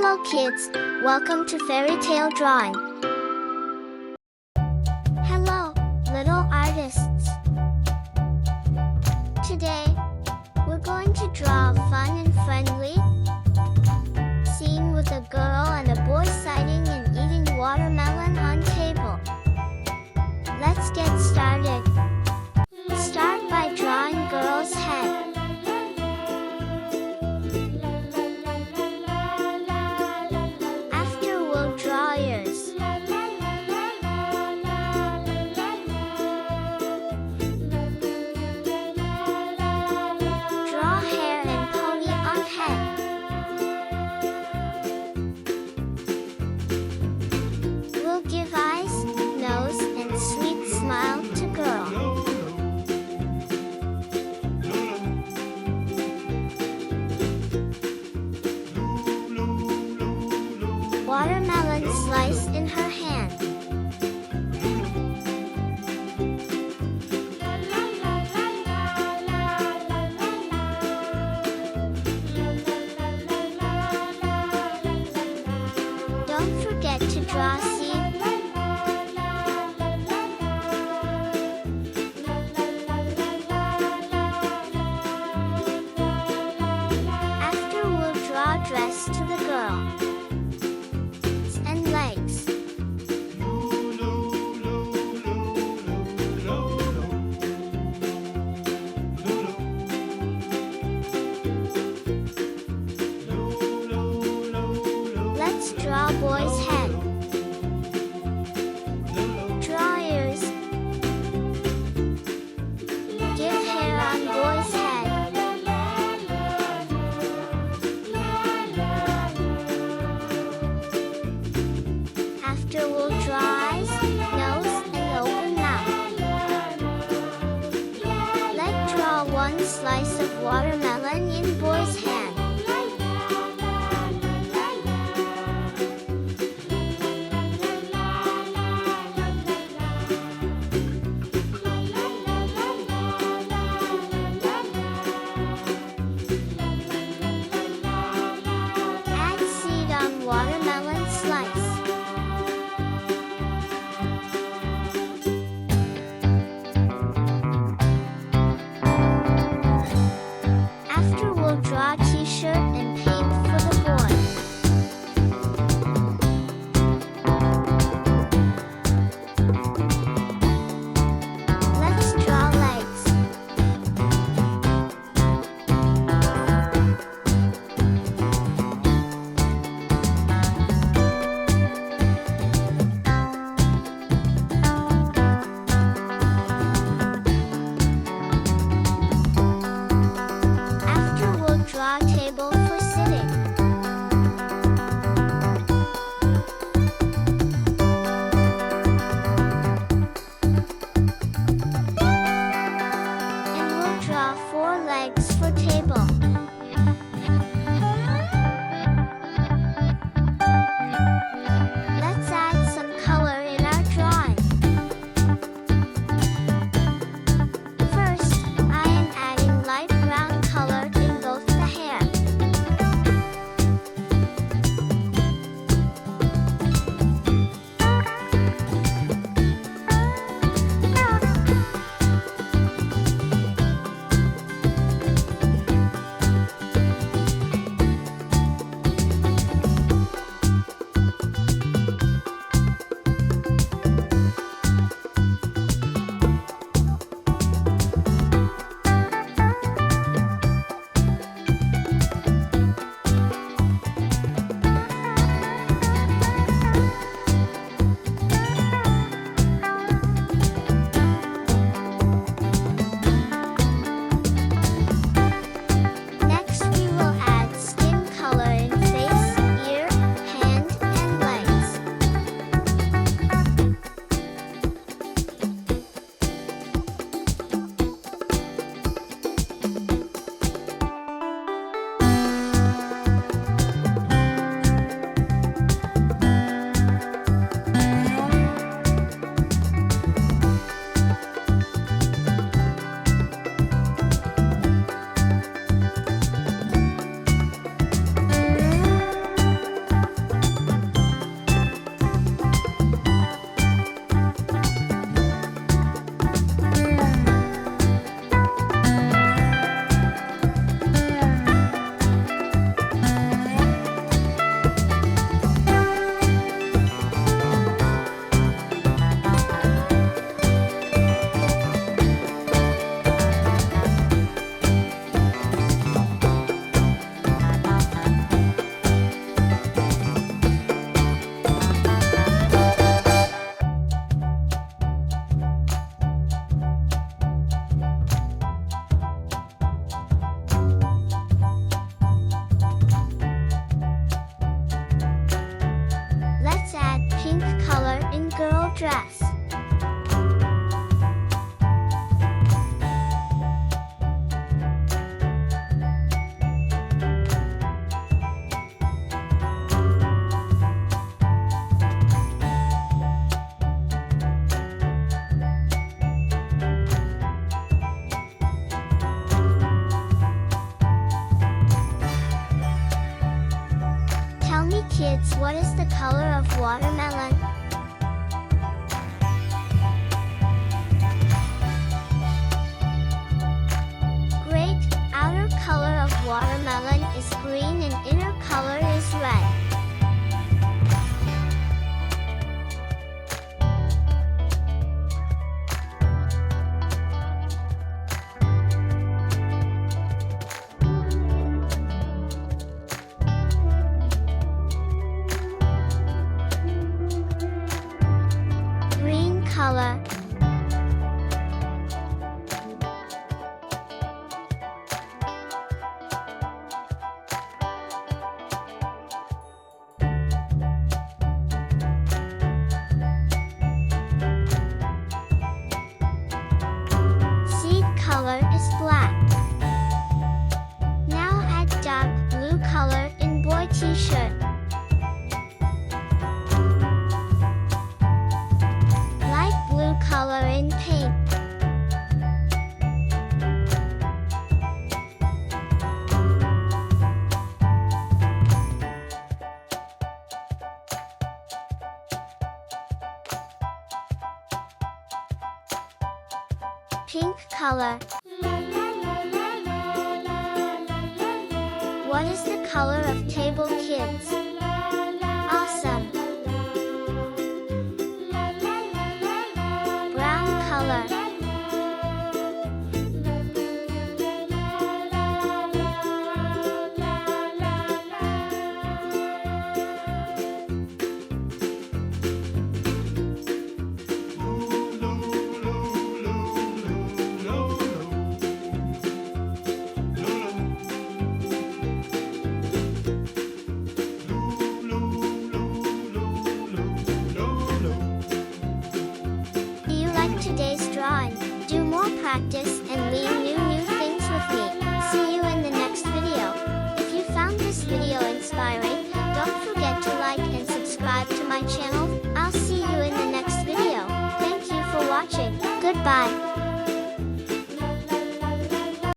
Hello kids, welcome to Fairy Tale Drawing. Hello, little artists. Today, we're going to draw a fun and friendly scene with a girl and a boy sighting and eating watermelon on table. Let's get started. Start by drawing girl's head. After we'll draw ears. Draw hair and pony on head. We'll give eyes, nose, and sweet smile to girl. Watermelon slice in her hand. Don't forget to draw seed. After we'll draw dress to the girl. And legs. Let's draw boy's head. Draw ears. Give hair on boy's head. After we'll draw eyes, nose, and open mouth. Let's draw one slice of watermelon in boy's hand. Add seed on watermelon slice. dress. Tell me kids, what is the color of watermelon? Great! Outer color of watermelon is green and inner color is red. Green color. Seed color is black. Now add dark blue color in boy t-shirt. Light blue color in pink. Pink color. What is the color of table, kids? Awesome. Brown color. Do you like today's drawing? Do more practice and learn new things with me. See you in the next video. If you found this video inspiring, don't forget to like and subscribe to my channel. I'll see you in the next video. Thank you for watching. Goodbye.